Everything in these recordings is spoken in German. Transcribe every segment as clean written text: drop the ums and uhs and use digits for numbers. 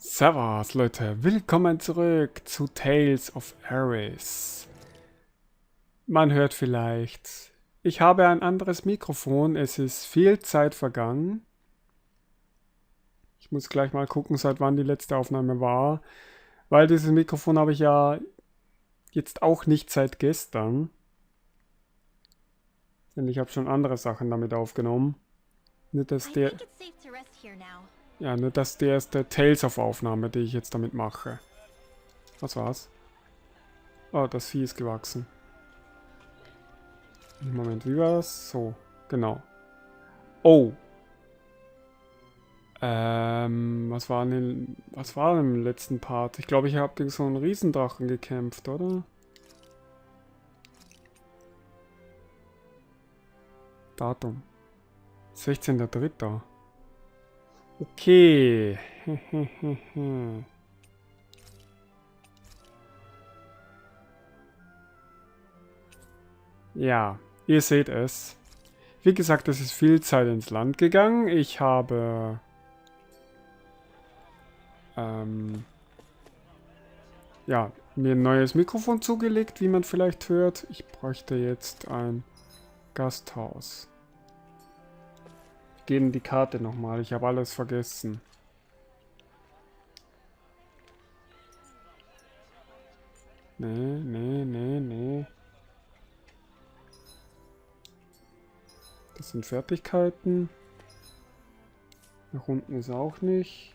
Servus Leute, willkommen zurück zu Tales of Aris. Man hört vielleicht, ich habe ein anderes Mikrofon, es ist viel Zeit vergangen. Ich muss gleich mal gucken, seit wann die letzte Aufnahme war, weil dieses Mikrofon habe ich ja jetzt auch nicht seit gestern. Denn ich habe schon andere Sachen damit aufgenommen. Nur dass der ist der Tales of Aufnahme, die ich jetzt damit mache. Was war's? Oh, das Vieh ist gewachsen. Moment, wie war das? So, genau. Oh. Was war denn im letzten Part? Ich glaube, ich habe gegen so einen Riesendrachen gekämpft, oder? Datum. 16.03. Okay. Ja, ihr seht es. Wie gesagt, es ist viel Zeit ins Land gegangen. Ich habe ja, mir ein neues Mikrofon zugelegt, wie man vielleicht hört. Ich bräuchte jetzt ein Gasthaus. Ich gehe in die Karte nochmal. Ich habe alles vergessen. Nee. Das sind Fertigkeiten. Nach unten ist auch nicht.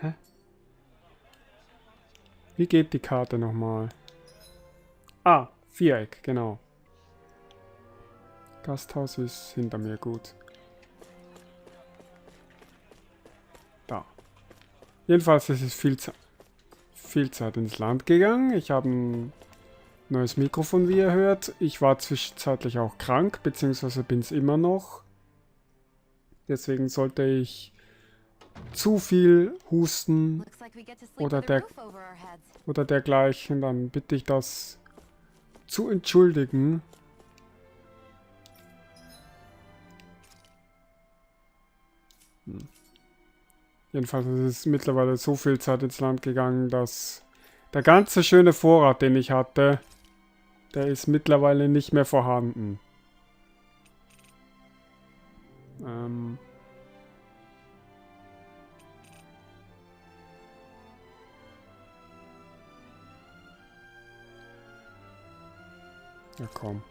Hä? Wie geht die Karte nochmal? Ah, Viereck, genau. Gasthaus ist hinter mir, gut. Da. Jedenfalls ist es viel Zeit ins Land gegangen. Ich habe ein neues Mikrofon, wie ihr hört. Ich war zwischenzeitlich auch krank, beziehungsweise bin es immer noch. Deswegen sollte ich zu viel husten oder dergleichen, dann bitte ich das zu entschuldigen. Jedenfalls ist es mittlerweile so viel Zeit ins Land gegangen, dass der ganze schöne Vorrat, den ich hatte, der ist mittlerweile nicht mehr vorhanden. Ja, komm.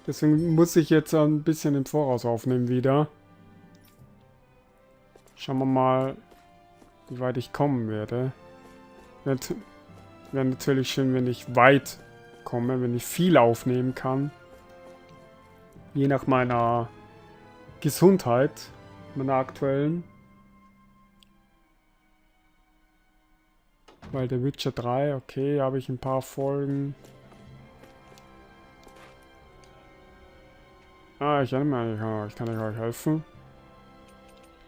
Deswegen muss ich jetzt ein bisschen im Voraus aufnehmen wieder. Schauen wir mal, wie weit ich kommen werde. Wäre natürlich schön, wenn ich weit komme, wenn ich viel aufnehmen kann. Je nach meiner Gesundheit, meiner aktuellen. Weil der Witcher 3, okay, habe ich ein paar Folgen. Ah, ich erinnere mich, ich kann euch helfen.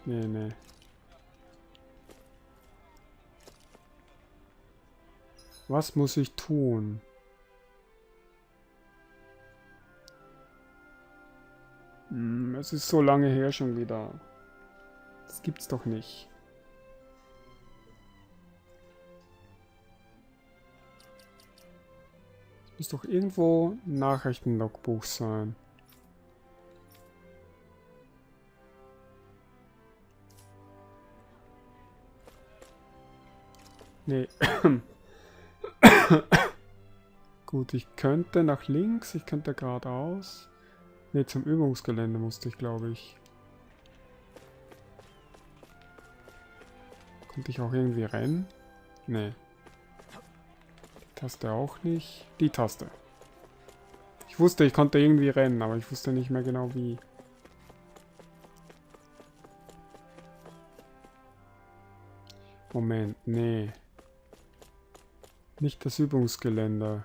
Nee. Was muss ich tun? Es ist so lange her schon wieder. Das gibt's doch nicht. Es muss doch irgendwo ein Nachrichtenlogbuch sein. Nee. Gut, ich könnte nach links, ich könnte geradeaus. Ne, zum Übungsgelände musste ich, glaube ich. Konnte ich auch irgendwie rennen? Nee. Die Taste auch nicht. Die Taste. Ich wusste, ich konnte irgendwie rennen, aber ich wusste nicht mehr genau wie. Moment, nee. Nicht das Übungsgelände.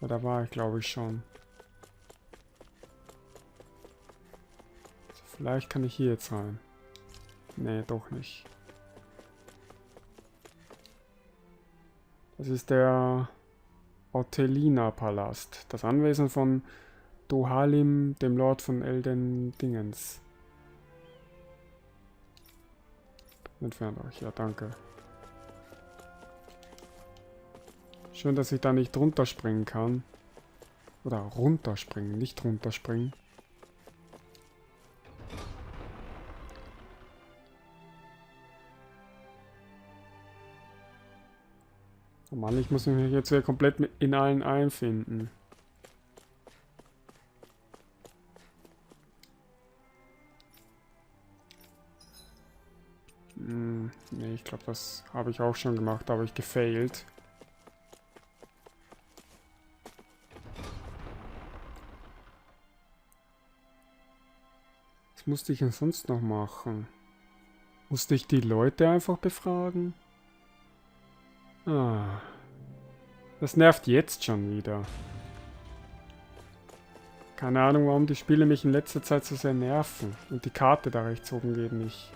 Ja, da war ich, glaube ich, schon. Also vielleicht kann ich hier jetzt rein. Nee, doch nicht. Das ist der Ortelina-Palast. Das Anwesen von Dohalim, dem Lord von Elden Dingens. Entfernt euch, ja danke. Schön, dass ich da nicht runterspringen kann. Oder runterspringen, nicht runterspringen. Oh Mann, ich muss mich jetzt wieder komplett in allen einfinden. Nee, ich glaube, das habe ich auch schon gemacht, da habe ich gefailt. Was musste ich denn sonst noch machen? Musste ich die Leute einfach befragen? Ah. Das nervt jetzt schon wieder. Keine Ahnung, warum die Spiele mich in letzter Zeit so sehr nerven. Und die Karte da rechts oben geht nicht.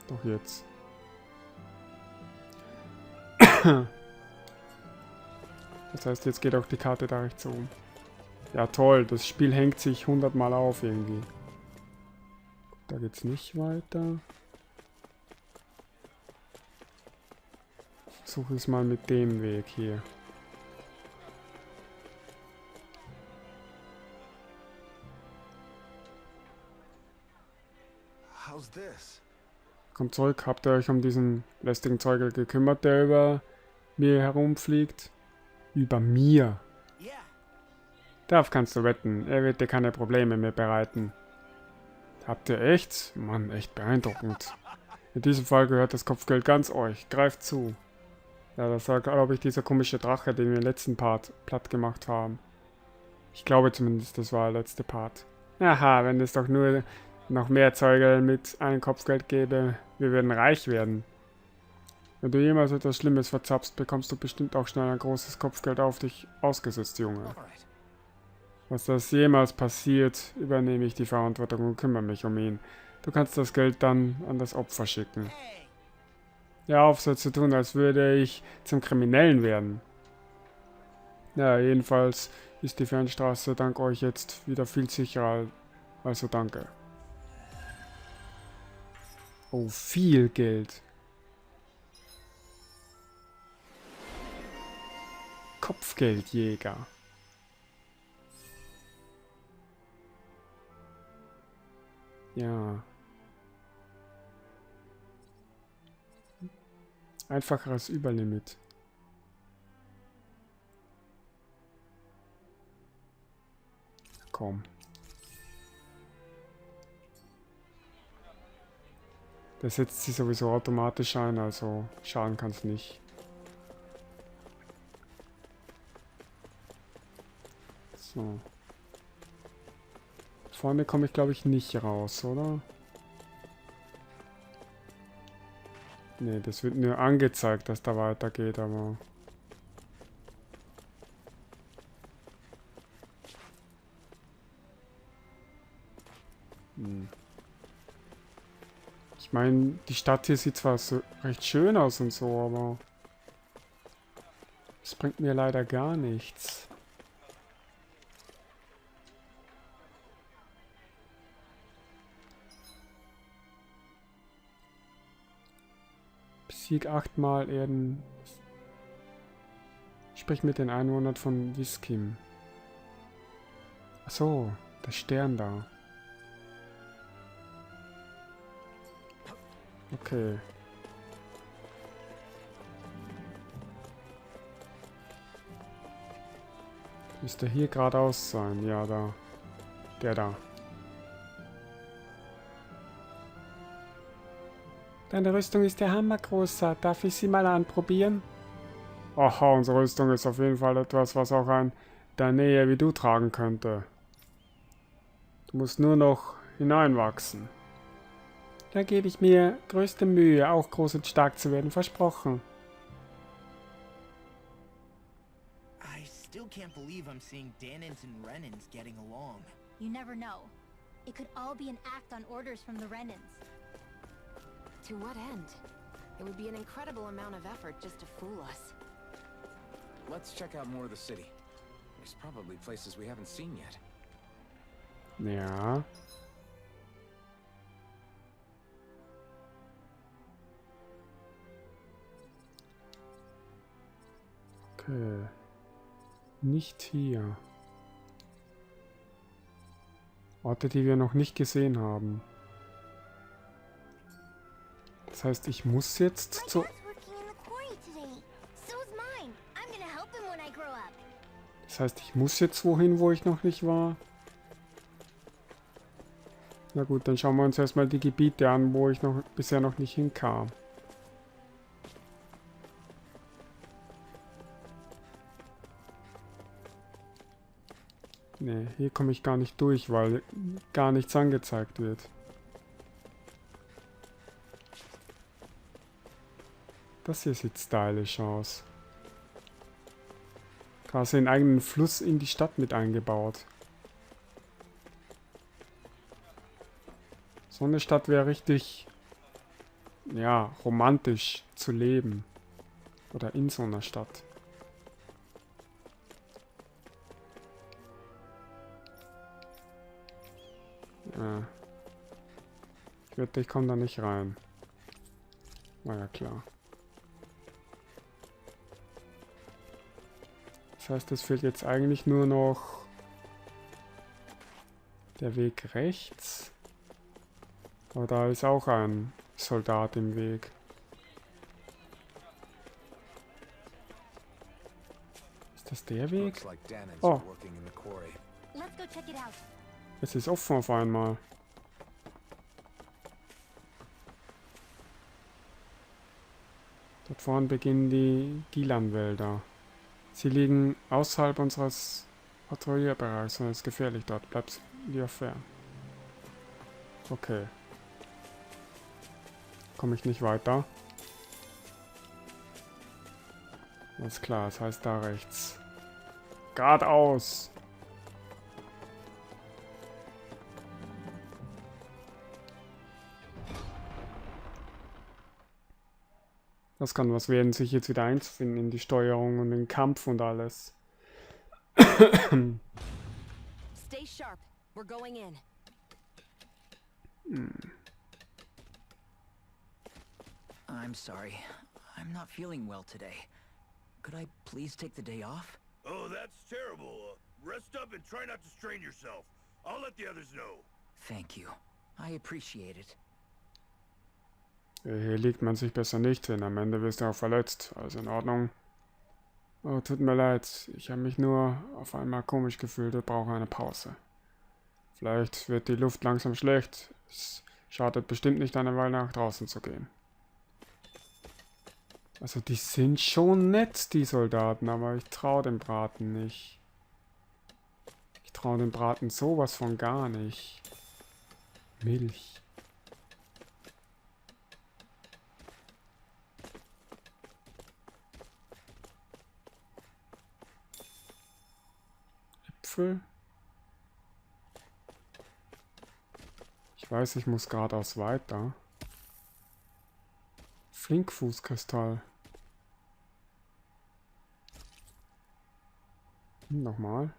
Doch jetzt. Das heißt, jetzt geht auch die Karte da rechts oben. Ja toll, das Spiel hängt sich 100 Mal auf irgendwie. Da geht's nicht weiter. Versuche es mal mit dem Weg hier. Kommt zurück, habt ihr euch um diesen lästigen Zeugel gekümmert, der über mir herumfliegt? Über mir? Darauf kannst du wetten, er wird dir keine Probleme mehr bereiten. Habt ihr echt? Mann, echt beeindruckend. In diesem Fall gehört das Kopfgeld ganz euch. Greift zu. Ja, das war, glaube ich, dieser komische Drache, den wir im letzten Part platt gemacht haben. Ich glaube zumindest, das war der letzte Part. Aha, wenn es doch nur noch mehr Zeuge mit einem Kopfgeld gäbe, wir würden reich werden. Wenn du jemals etwas Schlimmes verzapfst, bekommst du bestimmt auch schnell ein großes Kopfgeld auf dich ausgesetzt, Junge. Was das jemals passiert, übernehme ich die Verantwortung und kümmere mich um ihn. Du kannst das Geld dann an das Opfer schicken. Ja, auf so zu tun, als würde ich zum Kriminellen werden. Ja, jedenfalls ist die Fernstraße dank euch jetzt wieder viel sicherer. Also danke. Oh, viel Geld. Kopfgeldjäger. Ja. Einfacheres Überlimit. Komm. Das setzt sie sowieso automatisch ein, also schaden kann es nicht. So. Vorne komme ich, glaube ich, nicht raus, oder? Ne, das wird nur angezeigt, dass da weitergeht, aber... Ich meine, die Stadt hier sieht zwar so recht schön aus und so, aber... Es bringt mir leider gar nichts. Besieg 8-mal Erden. Sprich mit den Einwohnern von Wiskim. Achso, der Stern da. Okay. Müsste hier geradeaus sein. Ja, da. Der da. Deine Rüstung ist der Hammer, Großer. Darf ich sie mal anprobieren? Aha, unsere Rüstung ist auf jeden Fall etwas, was auch ein der Nähe wie du tragen könnte. Du musst nur noch hineinwachsen. Da gebe ich mir größte Mühe, auch groß und stark zu werden, versprochen. I still can't believe I'm seeing Danins and Renins getting along. You never know. It could all be an act on orders from the Renans. To what end? It would be an incredible amount of effort just to fool us. Let's check out more of the city. There's probably places we haven't seen yet. Ja. Okay. Nicht hier. Orte, die wir noch nicht gesehen haben. Das heißt, ich muss jetzt zu... Das heißt, ich muss jetzt wohin, wo ich noch nicht war. Na gut, dann schauen wir uns erstmal die Gebiete an, wo ich noch bisher noch nicht hinkam. Ne, hier komme ich gar nicht durch, weil gar nichts angezeigt wird. Das hier sieht stylisch aus. Quasi einen eigenen Fluss in die Stadt mit eingebaut. So eine Stadt wäre richtig, ja, romantisch zu leben. Oder in so einer Stadt. Ja. Ich wette, ich komme da nicht rein. War ja klar. Das heißt, es fehlt jetzt eigentlich nur noch der Weg rechts. Aber da ist auch ein Soldat im Weg. Ist das der Weg? Oh. Es ist offen auf einmal. Dort vorne beginnen die Gilan-Wälder. Sie liegen außerhalb unseres Patrouillierbereichs und es ist gefährlich dort. Bleibt lieber fern. Okay. Komme ich nicht weiter? Alles klar, das heißt da rechts. Geradeaus! Das kann was werden, sich jetzt wieder einzufinden in die Steuerung und den Kampf und alles. Stay sharp. We're going in. I'm sorry. I'm not feeling well today. Could I please take the day off? Oh, that's terrible. Rest up and try not to strain yourself. I'll let the others know. Thank you. I appreciate it. Hier legt man sich besser nicht hin. Am Ende wirst du auch verletzt. Also in Ordnung. Oh, tut mir leid. Ich habe mich nur auf einmal komisch gefühlt und brauche eine Pause. Vielleicht wird die Luft langsam schlecht. Es schadet bestimmt nicht, eine Weile nach draußen zu gehen. Also die sind schon nett, die Soldaten, aber ich traue dem Braten nicht. Ich traue dem Braten sowas von gar nicht. Milch. Äpfel. Ich weiß, ich muss geradeaus weiter. Flinkfußkristall. Nochmal.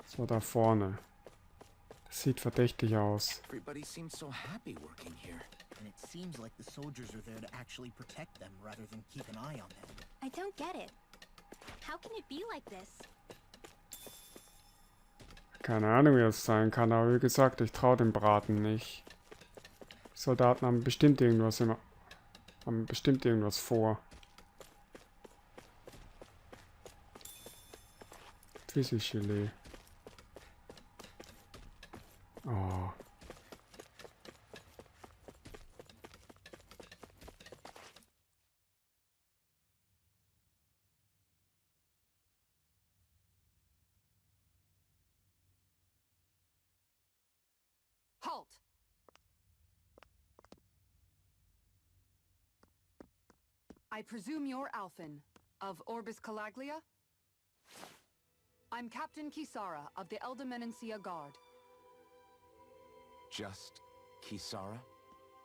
So, da vorne. Das sieht verdächtig aus. Everybody seems so happy working here. And it seems like the soldiers are there to actually protect them rather than keep an eye on them. I don't get it. How can it be like this? Keine Ahnung, wie das sein kann, aber wie gesagt, ich traue dem Braten nicht. Die Soldaten haben bestimmt irgendwas vor. Pfirsichgelee. Oh. Halt! I presume you're Alphen, of Orbis Calaglia? I'm Captain Kisara of the Eldermenencia Guard. Just Kisara?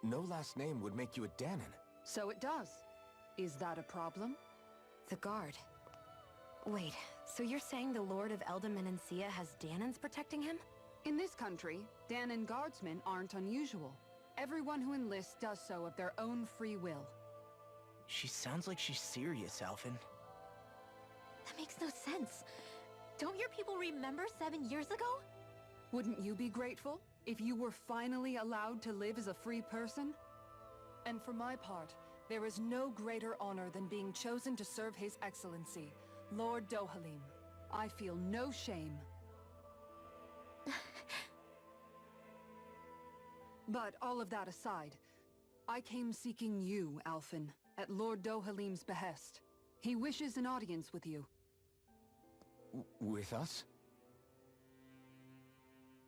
No last name would make you a Danon. So it does. Is that a problem? The guard. Wait, so you're saying the Lord of Eldermenencia has Danons protecting him? In this country, Danon guardsmen aren't unusual. Everyone who enlists does so of their own free will. She sounds like she's serious, Alphen. That makes no sense. Don't your people remember 7 years ago? Wouldn't you be grateful if you were finally allowed to live as a free person? And for my part, there is no greater honor than being chosen to serve His Excellency, Lord Dohalim. I feel no shame. But all of that aside, I came seeking you, Alphen, at Lord Dohalim's behest. He wishes an audience with you. With us?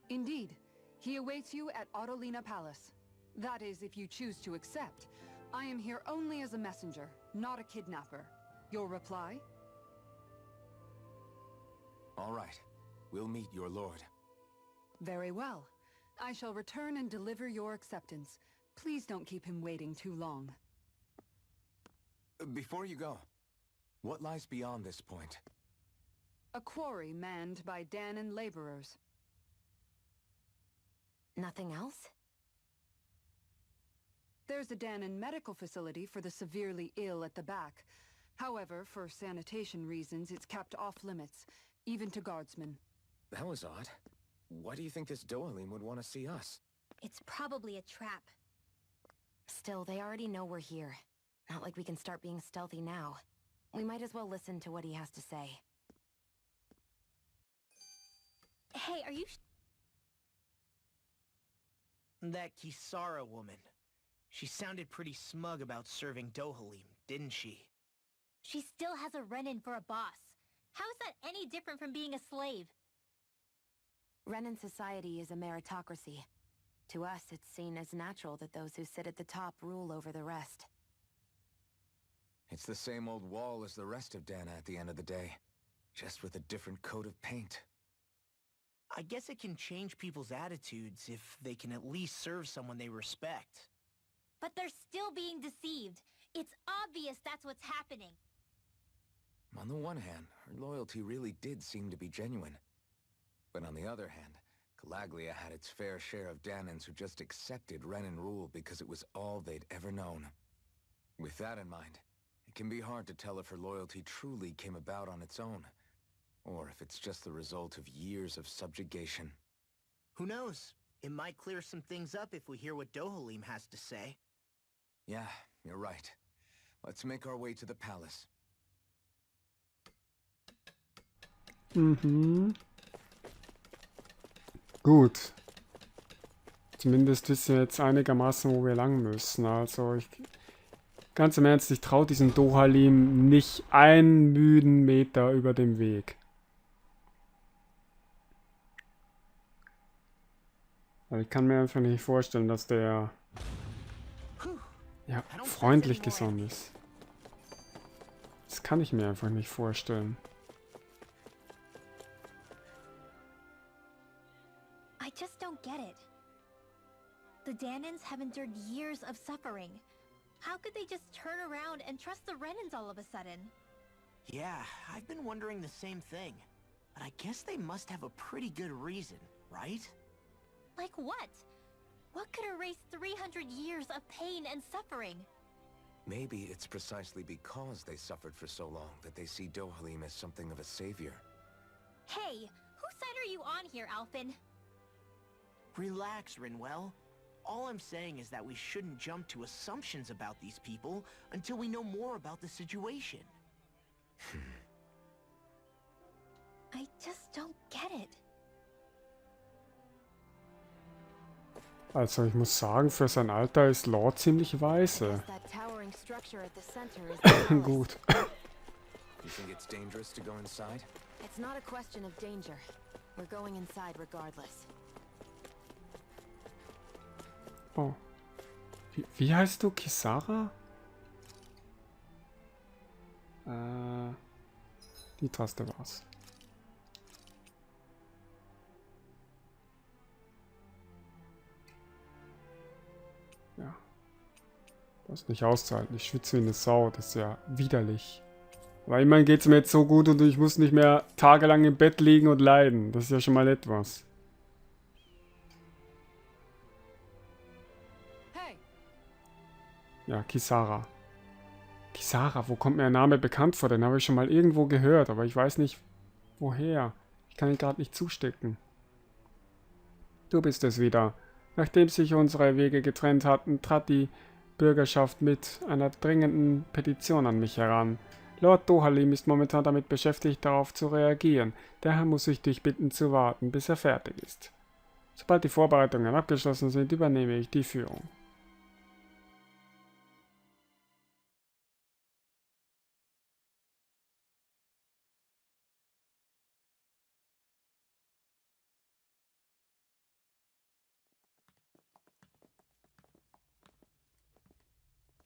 Indeed. He awaits you at Autolina Palace. That is, if you choose to accept. I am here only as a messenger, not a kidnapper. Your reply? All right. We'll meet your lord. Very well. I shall return and deliver your acceptance. Please don't keep him waiting too long. Before you go, what lies beyond this point? A quarry manned by Danon laborers. Nothing else? There's a Danon medical facility for the severely ill at the back. However, for sanitation reasons, it's kept off limits, even to guardsmen. That was odd. Why do you think this Dohalim would want to see us? It's probably a trap. Still, they already know we're here. Not like we can start being stealthy now. We might as well listen to what he has to say. Hey, are you That Kisara woman. She sounded pretty smug about serving Dohalim, didn't she? She still has a run-in for a boss. How is that any different from being a slave? Renan society is a meritocracy. To us, it's seen as natural that those who sit at the top rule over the rest. It's the same old wall as the rest of Dana at the end of the day. Just with a different coat of paint. I guess it can change people's attitudes if they can at least serve someone they respect. But they're still being deceived. It's obvious that's what's happening. On the one hand, her loyalty really did seem to be genuine. But on the other hand, Calaglia had its fair share of Danons who just accepted Renan rule because it was all they'd ever known. With that in mind, it can be hard to tell if her loyalty truly came about on its own, or if it's just the result of years of subjugation. Who knows? It might clear some things up if we hear what Dohalim has to say. Yeah, you're right. Let's make our way to the palace. Mhm. Gut. Zumindest wissen wir jetzt einigermaßen, wo wir lang müssen. Also, ganz im Ernst, ich traue diesem Dohalim nicht einen müden Meter über dem Weg. Aber ich kann mir einfach nicht vorstellen, dass der ja, freundlich gesonnen ist. Das kann ich mir einfach nicht vorstellen. I just don't get it. The Danons have endured years of suffering. How could they just turn around and trust the Renans all of a sudden? Yeah, I've been wondering the same thing. But I guess they must have a pretty good reason, right? Like what? What could erase 300 years of pain and suffering? Maybe it's precisely because they suffered for so long that they see Dohalim as something of a savior. Hey, whose side are you on here, Alphen? Relax, Rinwell. All I'm saying is that we shouldn't jump to assumptions about these people until we know more about the situation. I just don't get it. Also ich muss sagen, für sein Alter ist Lord ziemlich weise. That towering structure at the center is the palace. Gut. You think it's dangerous to go inside? It's not a question of danger. We're going inside regardless. Oh. Wie heißt du? Kisara? Die Taste war's. Das ist nicht auszuhalten. Ich schwitze wie eine Sau. Das ist ja widerlich. Aber immerhin geht es mir jetzt so gut und ich muss nicht mehr tagelang im Bett liegen und leiden. Das ist ja schon mal etwas. Hey, Ja, Kisara. Kisara, wo kommt mir der Name bekannt vor? Den habe ich schon mal irgendwo gehört, aber ich weiß nicht woher. Ich kann ihn gerade nicht zustecken. Du bist es wieder. Nachdem sich unsere Wege getrennt hatten, trat die Bürgerschaft mit einer dringenden Petition an mich heran. Lord Dohalim ist momentan damit beschäftigt, darauf zu reagieren. Daher muss ich dich bitten zu warten, bis er fertig ist. Sobald die Vorbereitungen abgeschlossen sind, übernehme ich die Führung.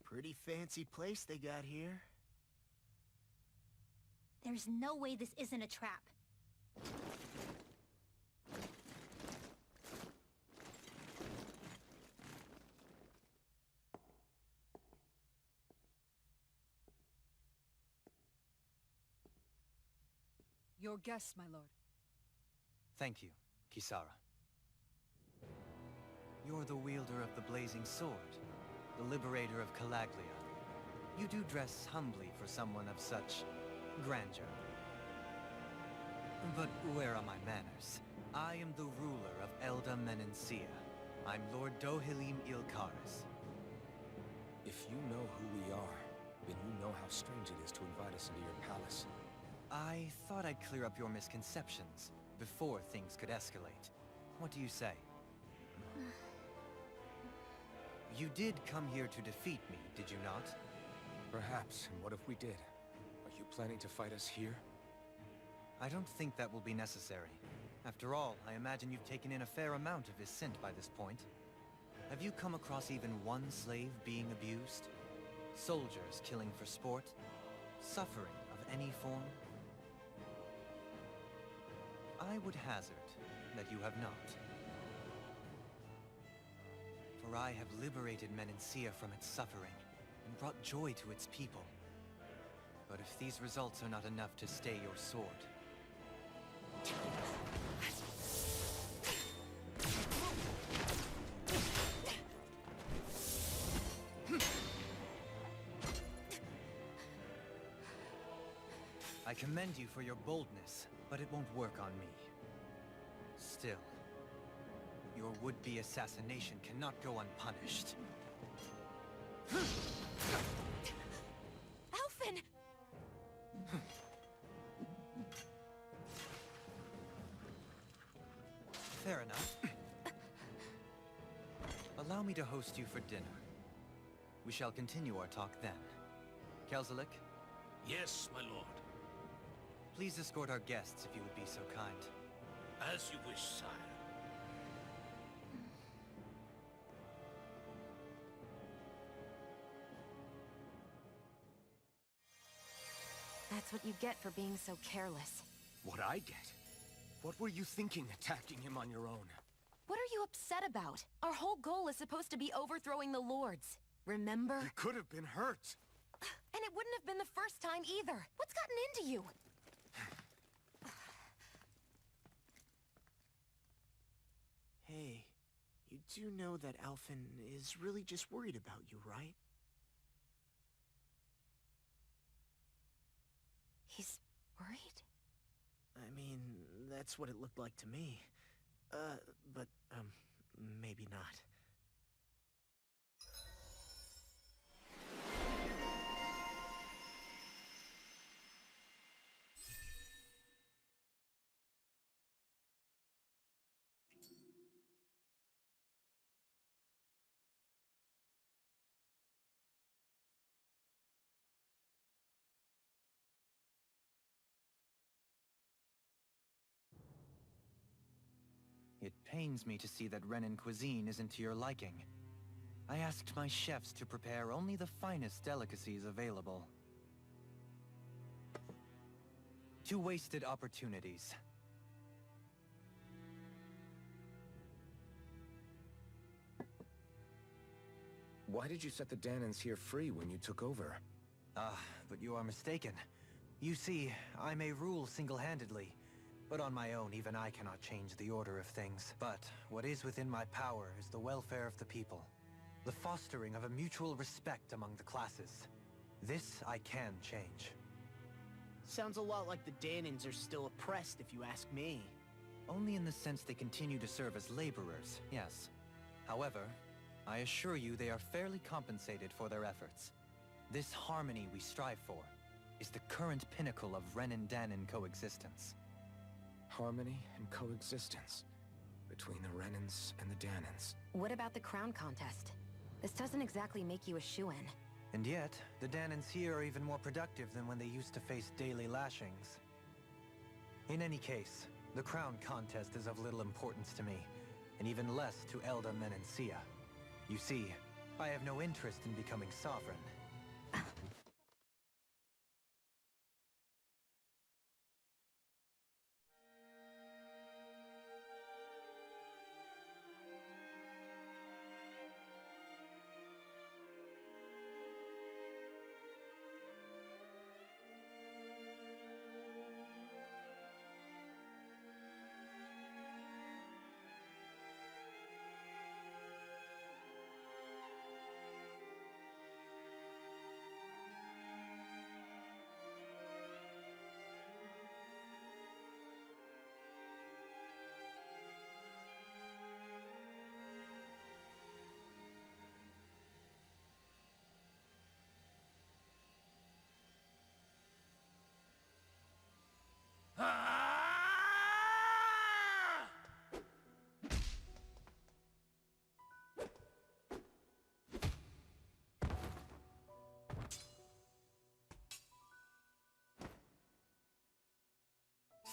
Pretty fancy place they got here. There's no way this isn't a trap. your guest, my lord. Thank you, Kisara. You're the wielder of the blazing sword, the liberator of Calaglia. You do dress humbly for someone of such grandeur. But where are my manners? I am the ruler of Elda Menencia. I'm Lord Dohalim Ilkaris. If you know who we are, then you know how strange it is to invite us into your palace. I thought I'd clear up your misconceptions before things could escalate. What do you say? You did come here to defeat me, did you not? Perhaps, and what if we did? Are you planning to fight us here? I don't think that will be necessary. After all, I imagine you've taken in a fair amount of his scent by this point. Have you come across even one slave being abused? Soldiers killing for sport? Suffering of any form? I would hazard that you have not. For I have liberated Menencia from its suffering and brought joy to its people. But if these results are not enough to stay your sword, I commend you for your boldness, but it won't work on me. Still, your would-be assassination cannot go unpunished. Alphen! Fair enough. Allow me to host you for dinner. We shall continue our talk then. Kelzelik, Yes, my lord. please escort our guests if you would be so kind. As you wish, sire. That's what you get for being so careless. What I get? What were you thinking, attacking him on your own? What are you upset about? Our whole goal is supposed to be overthrowing the lords. Remember? You could have been hurt. And it wouldn't have been the first time either. What's gotten into you? Hey, you do know that Alphen is really just worried about you, right? He's worried? I mean, that's what it looked like to me. But maybe not. It pains me to see that Renan cuisine isn't to your liking. I asked my chefs to prepare only the finest delicacies available. Two wasted opportunities. Why did you set the Danans here free when you took over? But you are mistaken. You see, I may rule single-handedly, but on my own, even I cannot change the order of things. But what is within my power is the welfare of the people, the fostering of a mutual respect among the classes. This I can change. Sounds a lot like the Danans are still oppressed, if you ask me. Only in the sense they continue to serve as laborers, yes. However, I assure you they are fairly compensated for their efforts. This harmony we strive for is the current pinnacle of Renin-Danan coexistence. Harmony and coexistence between the Renins and the Danans. What about the crown contest? This doesn't exactly make you a shoo-in. And yet, the Danans here are even more productive than when they used to face daily lashings. In any case, the crown contest is of little importance to me, and even less to Elda Menencia. You see, I have no interest in becoming sovereign.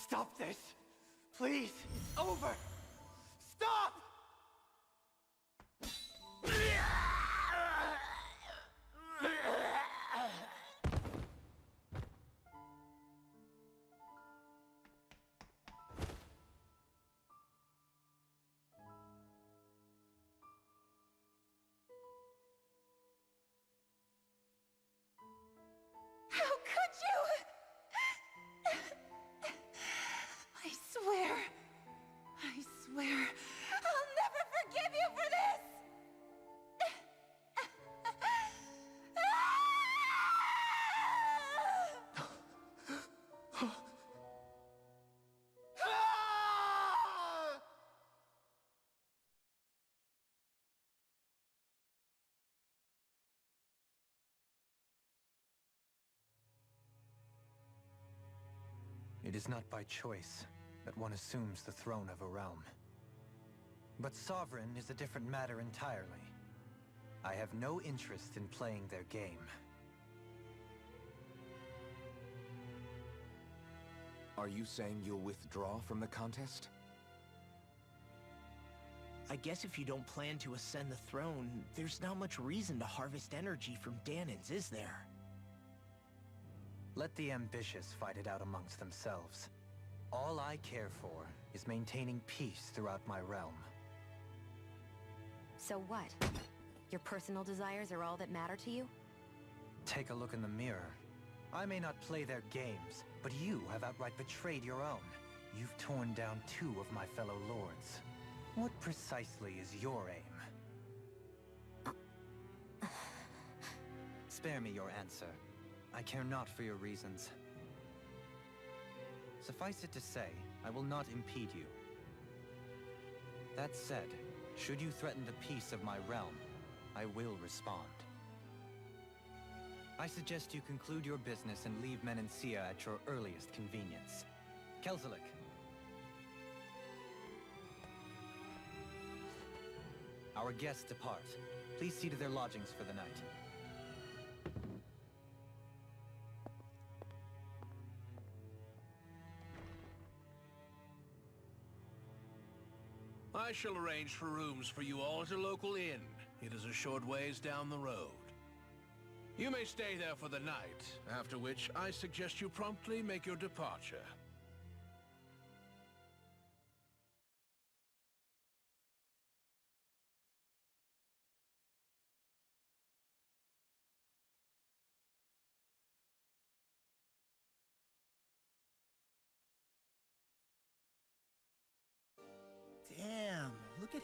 Stop this! Please! It's over! Stop! How could you? I swear, I'll never forgive you for this! It is not by choice that one assumes the throne of a realm. But sovereign is a different matter entirely. I have no interest in playing their game. Are you saying you'll withdraw from the contest? I guess if you don't plan to ascend the throne, there's not much reason to harvest energy from Danans, is there? Let the ambitious fight it out amongst themselves. All I care for is maintaining peace throughout my realm. So what? Your personal desires are all that matter to you? Take a look in the mirror. I may not play their games, but you have outright betrayed your own. You've torn down 2 of my fellow lords. What precisely is your aim? Spare me your answer. I care not for your reasons. Suffice it to say, I will not impede you. That said, should you threaten the peace of my realm, I will respond. I suggest you conclude your business and leave Menencia at your earliest convenience. Kelzelik. Our guests depart. Please see to their lodgings for the night. I shall arrange for rooms for you all at a local inn. It is a short ways down the road. You may stay there for the night, after which I suggest you promptly make your departure.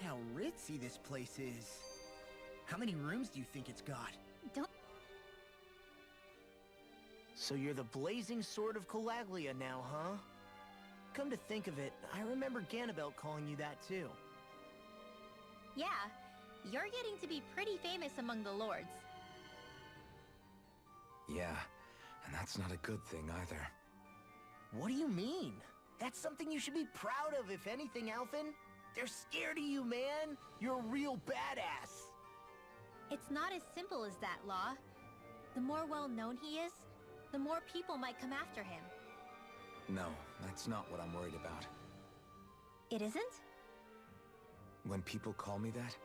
how ritzy this place is. How many rooms do you think it's got? Don't... So you're the blazing sword of Calaglia now, huh? Come to think of it, I remember Ganabelt calling you that too. Yeah, you're getting to be pretty famous among the lords. Yeah, and that's not a good thing either. What do you mean? That's something you should be proud of, if anything, Alphen. They're scared of you, man. You're a real badass. It's not as simple as that, Law. The more well-known he is, the more people might come after him. No, that's not what I'm worried about. It isn't? When people call me that,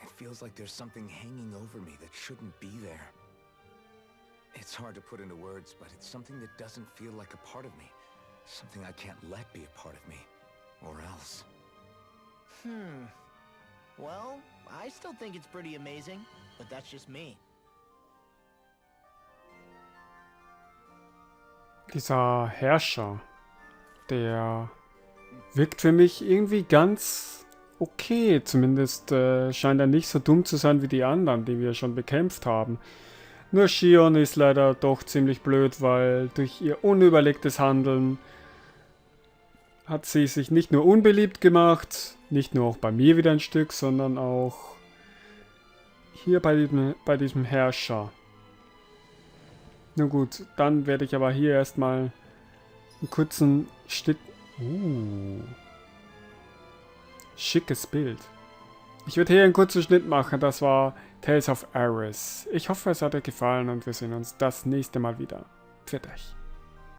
it feels like there's something hanging over me that shouldn't be there. It's hard to put into words, but it's something that doesn't feel like a part of me. Something I can't let be a part of me. Or else. Well, I still think it's pretty amazing, but that's just me. Dieser Herrscher, der wirkt für mich irgendwie ganz okay. Zumindest scheint er nicht so dumm zu sein wie die anderen, die wir schon bekämpft haben. Nur Shion ist leider doch ziemlich blöd, weil durch ihr unüberlegtes Handeln hat sie sich nicht nur unbeliebt gemacht, nicht nur auch bei mir wieder ein Stück, sondern auch hier bei diesem Herrscher. Na gut, dann werde ich aber hier erstmal einen kurzen Schnitt... Schickes Bild. Ich werde hier einen kurzen Schnitt machen, das war Tales of Aris. Ich hoffe, es hat euch gefallen und wir sehen uns das nächste Mal wieder. Pfiat euch.